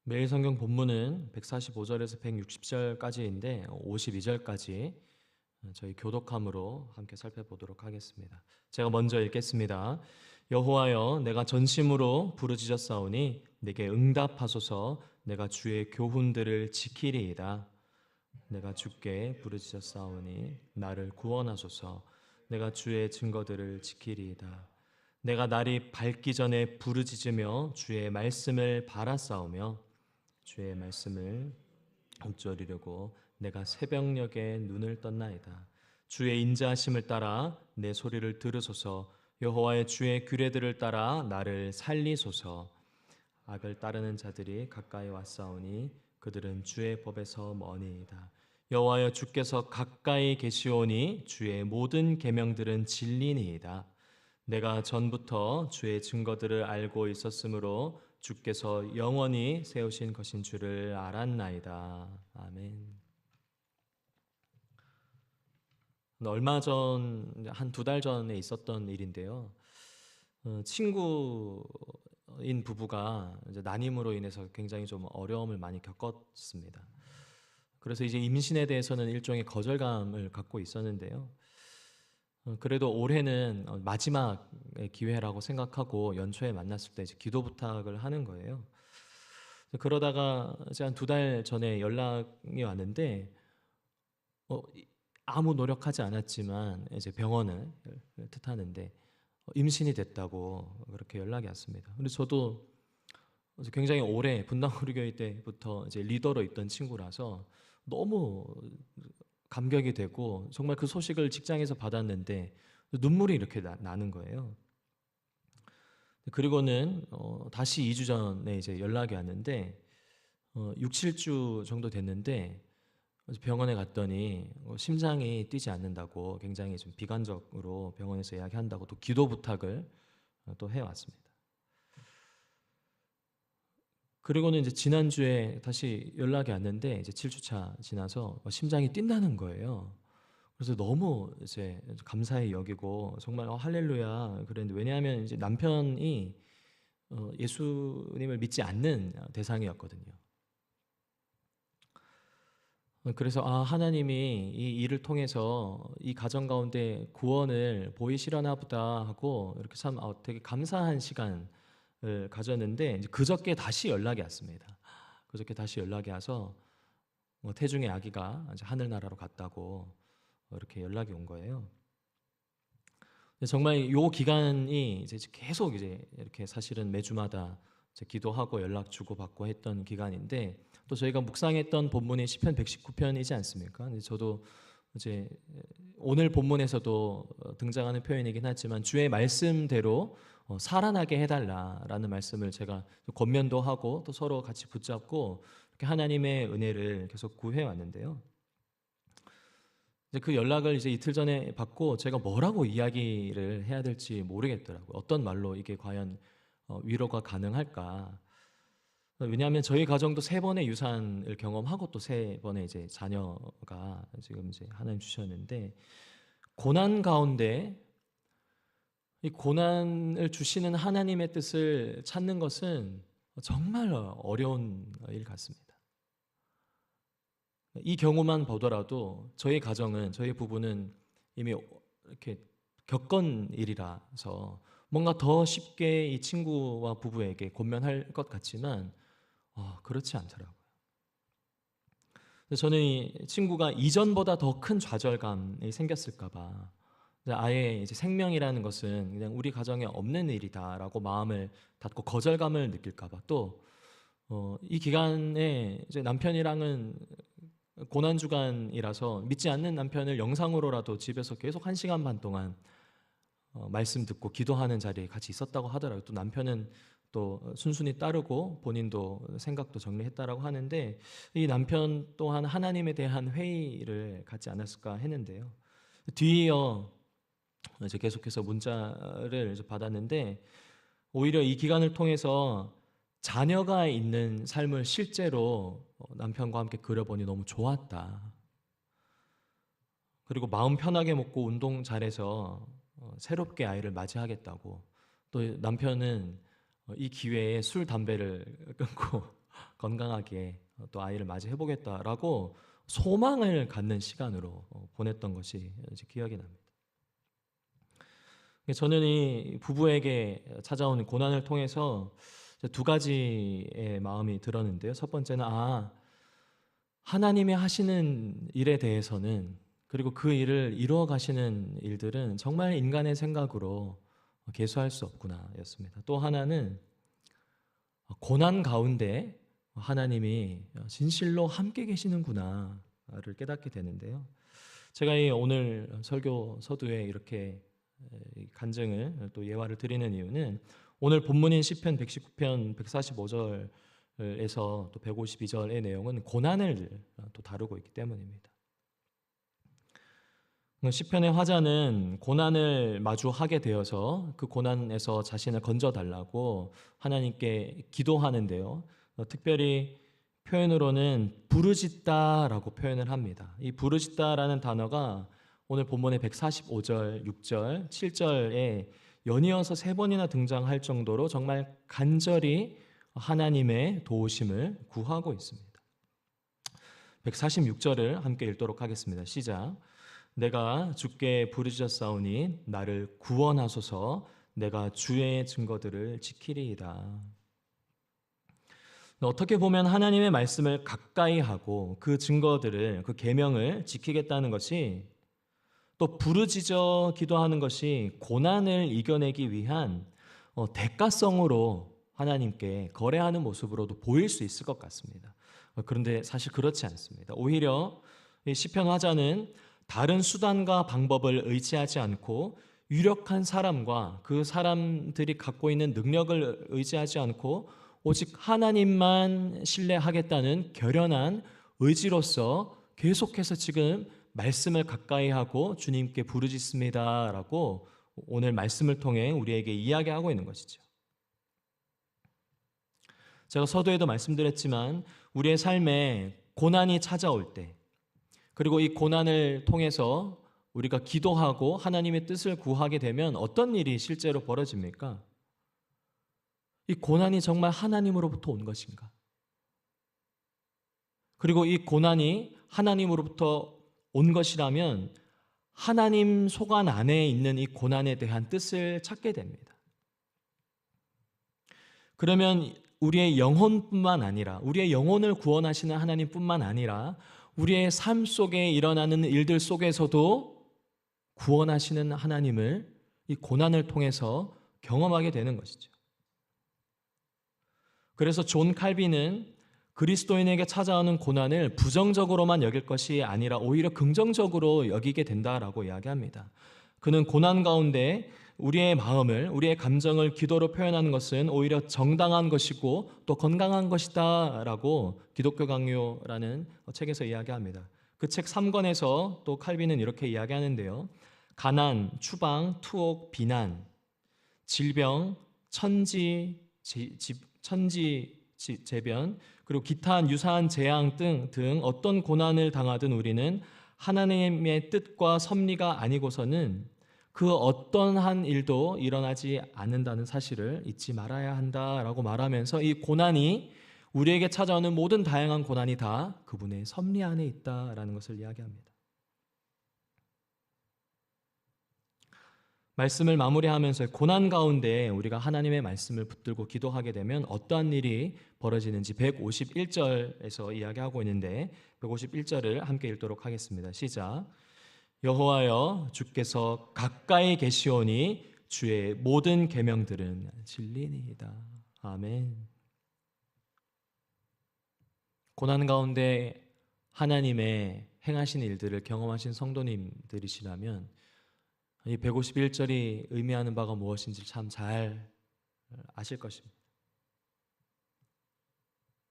매일 성경 본문은 145절에서 160절까지인데 52절까지 저희 교독함으로 함께 살펴보도록 하겠습니다. 제가 먼저 읽겠습니다. 여호와여, 내가 전심으로 부르짖었사오니 내게 응답하소서. 내가 주의 교훈들을 지키리이다. 내가 주께 부르짖었사오니 나를 구원하소서. 내가 주의 증거들을 지키리이다. 내가 날이 밝기 전에 부르짖으며 주의 말씀을 바라싸우며 주의 말씀을 읊조리려고 내가 새벽녘에 눈을 떴나이다. 주의 인자하심을 따라 내 소리를 들으소서. 여호와의 주의 규례들을 따라 나를 살리소서. 악을 따르는 자들이 가까이 왔사오니 그들은 주의 법에서 머니이다. 여호와여, 주께서 가까이 계시오니 주의 모든 계명들은 진리니이다. 내가 전부터 주의 증거들을 알고 있었으므로 주께서 영원히 세우신 것인 줄을 알았나이다. 아멘. 얼마 전, 한 두 달 전에 있었던 일인데요. 친구인 부부가 이제 난임으로 인해서 굉장히 좀 어려움을 많이 겪었습니다. 그래서 이제 임신에 대해서는 일종의 거절감을 갖고 있었는데요. 그래도 올해는 마지막의 기회라고 생각하고 연초에 만났을 때 이제 기도 부탁을 하는 거예요. 그러다가 이제 한 두 달 전에 연락이 왔는데 아무 노력하지 않았지만 이제 병원을 뜻하는데 임신이 됐다고 그렇게 연락이 왔습니다. 근데 저도 굉장히 오래 분당 우리교회 때부터 이제 리더로 있던 친구라서 너무 감격이 되고 정말 그 소식을 직장에서 받았는데 눈물이 이렇게 나는 거예요. 그리고는 다시 2주 전에 이제 연락이 왔는데 6, 7주 정도 됐는데 병원에 갔더니 심장이 뛰지 않는다고 굉장히 좀 비관적으로 병원에서 이야기한다고 또 기도 부탁을 또 해왔습니다. 그리고는 이제 지난주에 다시 연락이 왔는데 이제 7주차 지나서 심장이 뛴다는 거예요. 그래서 너무 이제 감사히 여기고 정말 할렐루야 그랬는데, 왜냐하면 이제 남편이 예수님을 믿지 않는 대상이었거든요. 그래서 하나님이 이 일을 통해서 이 가정 가운데 구원을 보이시려나 보다 하고 이렇게 참 되게 감사한 시간을 가졌는데, 이제 그저께 다시 연락이 왔습니다. 그저께 다시 연락이 와서 태중의 아기가 이제 하늘나라로 갔다고 이렇게 연락이 온 거예요. 정말 이 기간이 이제 계속 이제 이렇게 사실은 매주마다 이제 기도하고 연락 주고 받고 했던 기간인데, 또 저희가 묵상했던 본문이 시편 119편이지 않습니까? 근데 저도 이제 오늘 본문에서도 등장하는 표현이긴 하지만 주의 말씀대로 살아나게 해달라라는 말씀을 제가 권면도 하고 또 서로 같이 붙잡고 이렇게 하나님의 은혜를 계속 구해 왔는데요. 이제 그 연락을 이제 이틀 전에 받고 제가 뭐라고 이야기를 해야 될지 모르겠더라고요. 어떤 말로 이게 과연 위로가 가능할까? 왜냐하면 저희 가정도 3번의 유산을 경험하고 또 3번의 이제 자녀가 지금 이제 하나님 주셨는데, 고난 가운데 이 고난을 주시는 하나님의 뜻을 찾는 것은 정말 어려운 일 같습니다. 이 경우만 보더라도 저희 가정은, 저희 부부는 이미 이렇게 겪은 일이라서 뭔가 더 쉽게 이 친구와 부부에게 권면할 것 같지만 그렇지 않더라고요. 저는 이 친구가 이전보다 더 큰 좌절감이 생겼을까봐, 아예 이제 생명이라는 것은 그냥 우리 가정에 없는 일이다라고 마음을 닫고 거절감을 느낄까봐, 또 이 기간에 이제 남편이랑은 고난 주간이라서 믿지 않는 남편을 영상으로라도 집에서 계속 1시간 반 동안 말씀 듣고 기도하는 자리에 같이 있었다고 하더라고요. 또 남편은 또 순순히 따르고 본인도 생각도 정리했다라고 하는데, 이 남편 또한 하나님에 대한 회의를 갖지 않았을까 했는데요. 뒤이어 이제 계속해서 문자를 이제 받았는데, 오히려 이 기간을 통해서 자녀가 있는 삶을 실제로 남편과 함께 그려보니 너무 좋았다. 그리고 마음 편하게 먹고 운동 잘해서 새롭게 아이를 맞이하겠다고. 또 남편은 이 기회에 술, 담배를 끊고 건강하게 또 아이를 맞이해보겠다라고 소망을 갖는 시간으로 보냈던 것이 이제 기억이 납니다. 저는 이 부부에게 찾아오는 고난을 통해서 두 가지의 마음이 들었는데요. 첫 번째는 하나님이 하시는 일에 대해서는, 그리고 그 일을 이루어 가시는 일들은 정말 인간의 생각으로 계수할 수 없구나 였습니다. 또 하나는 고난 가운데 하나님이 진실로 함께 계시는구나를 깨닫게 되는데요. 제가 오늘 설교 서두에 이렇게 간증을 또 예화를 드리는 이유는 오늘 본문인 시편 119편 145절에서 또 152절의 내용은 고난을 또 다루고 있기 때문입니다. 시편의 화자는 고난을 마주하게 되어서 그 고난에서 자신을 건져달라고 하나님께 기도하는데요. 특별히 표현으로는 부르짖다라고 표현을 합니다. 이 부르짖다라는 단어가 오늘 본문의 145절, 6절, 7절에 연이어서 3번이나 등장할 정도로 정말 간절히 하나님의 도우심을 구하고 있습니다. 146절을 함께 읽도록 하겠습니다. 시작. 내가 주께 부르짖었사오니 나를 구원하소서. 내가 주의 증거들을 지키리이다. 어떻게 보면 하나님의 말씀을 가까이 하고 그 증거들을, 그 계명을 지키겠다는 것이, 또 부르짖어 기도하는 것이 고난을 이겨내기 위한 대가성으로 하나님께 거래하는 모습으로도 보일 수 있을 것 같습니다. 그런데 사실 그렇지 않습니다. 오히려 이 시편 화자는 다른 수단과 방법을 의지하지 않고 유력한 사람과 그 사람들이 갖고 있는 능력을 의지하지 않고 오직 하나님만 신뢰하겠다는 결연한 의지로서 계속해서 지금 말씀을 가까이 하고 주님께 부르짖습니다라고 오늘 말씀을 통해 우리에게 이야기하고 있는 것이죠. 제가 서두에도 말씀드렸지만 우리의 삶에 고난이 찾아올 때, 그리고 이 고난을 통해서 우리가 기도하고 하나님의 뜻을 구하게 되면 어떤 일이 실제로 벌어집니까? 이 고난이 정말 하나님으로부터 온 것인가? 그리고 이 고난이 하나님으로부터 온 것이라면 하나님 소관 안에 있는 이 고난에 대한 뜻을 찾게 됩니다. 그러면 우리의 영혼뿐만 아니라, 우리의 영혼을 구원하시는 하나님뿐만 아니라 우리의 삶 속에 일어나는 일들 속에서도 구원하시는 하나님을 이 고난을 통해서 경험하게 되는 것이죠. 그래서 존 칼빈은 그리스도인에게 찾아오는 고난을 부정적으로만 여길 것이 아니라 오히려 긍정적으로 여기게 된다라고 이야기합니다. 그는 고난 가운데 우리의 마음을, 우리의 감정을 기도로 표현하는 것은 오히려 정당한 것이고 또 건강한 것이다 라고 기독교 강요라는 책에서 이야기합니다. 그 책 3권에서 또 칼빈은 이렇게 이야기하는데요. 가난, 추방, 투옥, 비난, 질병, 천지재변, 그리고 기타 유사한 재앙 등 어떤 고난을 당하든 우리는 하나님의 뜻과 섭리가 아니고서는 그 어떤 한 일도 일어나지 않는다는 사실을 잊지 말아야 한다라고 말하면서 이 고난이, 우리에게 찾아오는 모든 다양한 고난이 다 그분의 섭리 안에 있다라는 것을 이야기합니다. 말씀을 마무리하면서 고난 가운데 우리가 하나님의 말씀을 붙들고 기도하게 되면 어떠한 일이 벌어지는지 151절에서 이야기하고 있는데 151절을 함께 읽도록 하겠습니다. 시작. 여호와여 주께서 가까이 계시오니 주의 모든 계명들은 진리니이다. 아멘. 고난 가운데 하나님의 행하신 일들을 경험하신 성도님들이시라면 이 151절이 의미하는 바가 무엇인지 참 잘 아실 것입니다.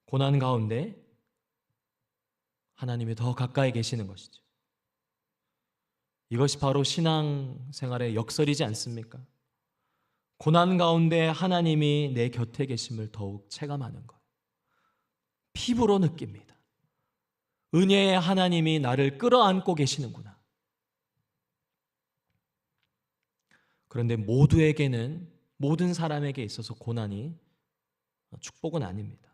고난 가운데 하나님이 더 가까이 계시는 것이죠. 이것이 바로 신앙생활의 역설이지 않습니까? 고난 가운데 하나님이 내 곁에 계심을 더욱 체감하는 것, 피부로 느낍니다. 은혜의 하나님이 나를 끌어안고 계시는구나. 그런데 모두에게는, 모든 사람에게 있어서 고난이 축복은 아닙니다.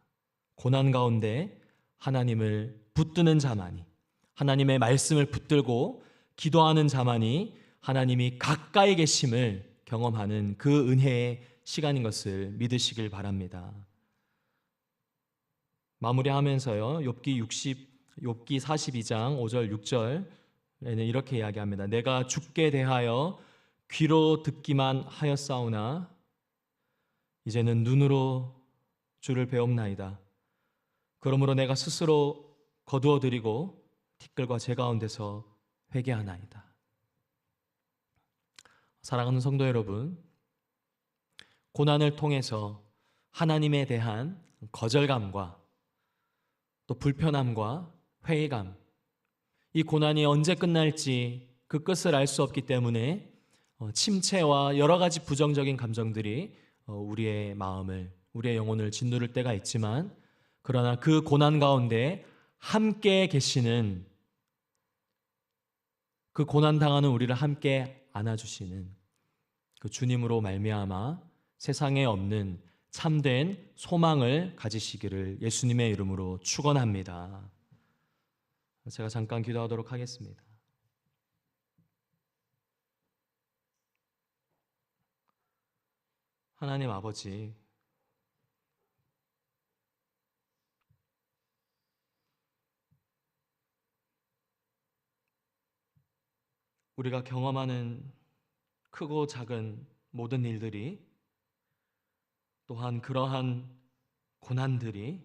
고난 가운데 하나님을 붙드는 자만이, 하나님의 말씀을 붙들고 기도하는 자만이 하나님이 가까이 계심을 경험하는 그 은혜의 시간인 것을 믿으시길 바랍니다. 마무리하면서요, 욥기 42장 5절 6절에는 이렇게 이야기합니다. 내가 주께 대하여 귀로 듣기만 하였사오나 이제는 눈으로 주를 배웁나이다. 그러므로 내가 스스로 거두어드리고 티끌과 재 가운데서 회개하나이다. 사랑하는 성도 여러분, 고난을 통해서 하나님에 대한 거절감과 또 불편함과 회의감, 이 고난이 언제 끝날지 그 끝을 알 수 없기 때문에 침체와 여러 가지 부정적인 감정들이 우리의 마음을, 우리의 영혼을 짓누를 때가 있지만, 그러나 그 고난 가운데 함께 계시는, 그 고난 당하는 우리를 함께 안아주시는 그 주님으로 말미암아 세상에 없는 참된 소망을 가지시기를 예수님의 이름으로 축원합니다. 제가 잠깐 기도하도록 하겠습니다. 하나님 아버지, 우리가 경험하는 크고 작은 모든 일들이, 또한 그러한 고난들이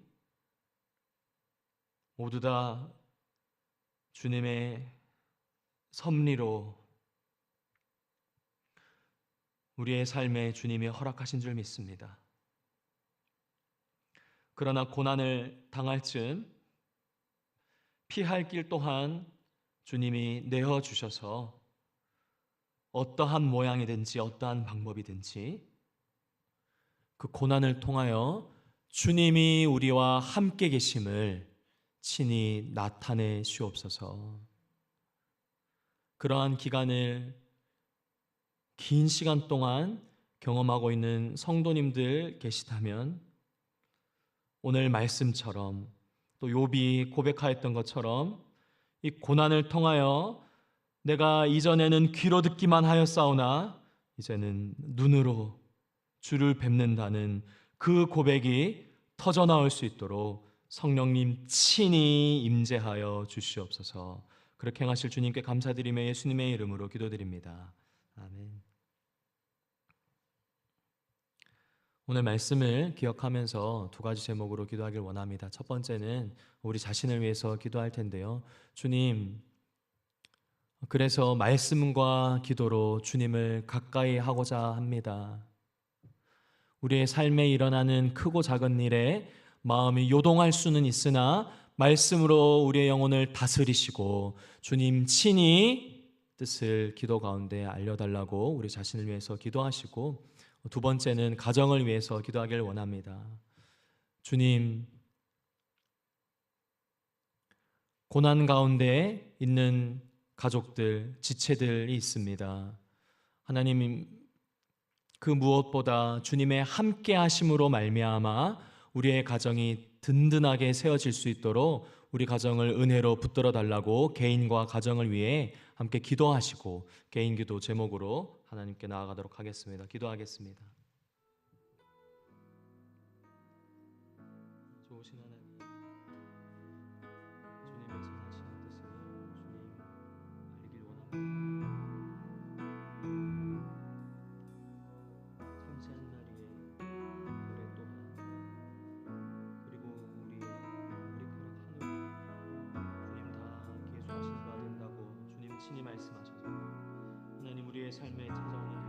모두 다 주님의 섭리로 우리의 삶에 주님이 허락하신 줄 믿습니다. 그러나 고난을 당할 즈음 피할 길 또한 주님이 내어주셔서 어떠한 모양이든지 어떠한 방법이든지 그 고난을 통하여 주님이 우리와 함께 계심을 친히 나타내 주옵소서. 그러한 기간을 긴 시간 동안 경험하고 있는 성도님들 계시다면 오늘 말씀처럼 또 욥이 고백하였던 것처럼 이 고난을 통하여 내가 이전에는 귀로 듣기만 하였사오나 이제는 눈으로 주를 뵙는다는 그 고백이 터져나올 수 있도록 성령님 친히 임재하여 주시옵소서. 그렇게 행하실 주님께 감사드리며 예수님의 이름으로 기도드립니다. 아멘. 오늘 말씀을 기억하면서 두 가지 제목으로 기도하길 원합니다. 첫 번째는 우리 자신을 위해서 기도할 텐데요. 주님, 그래서 말씀과 기도로 주님을 가까이 하고자 합니다. 우리의 삶에 일어나는 크고 작은 일에 마음이 요동할 수는 있으나 말씀으로 우리의 영혼을 다스리시고 주님 친히 뜻을 기도 가운데 알려달라고 우리 자신을 위해서 기도하시고, 두 번째는 가정을 위해서 기도하길 원합니다. 주님, 고난 가운데 있는 가족들, 지체들이 있습니다. 하나님, 그 무엇보다 주님의 함께 하심으로 말미암아 우리의 가정이 든든하게 세워질 수 있도록 우리 가정을 은혜로 붙들어 달라고 개인과 가정을 위해 함께 기도하시고, 개인 기도 제목으로 하나님께 나아가도록 하겠습니다. 기도하겠습니다. 좋으신 하나님, 주님의 선하신 뜻을 주님 알길 원합니다. 참새한 날 위에 노래 또한, 그리고 우리 머리카락 하늘 주님 다 계수하신 바 된다고 주님 친히 말씀하셔서 하나님, 우리의 삶에 찾아오는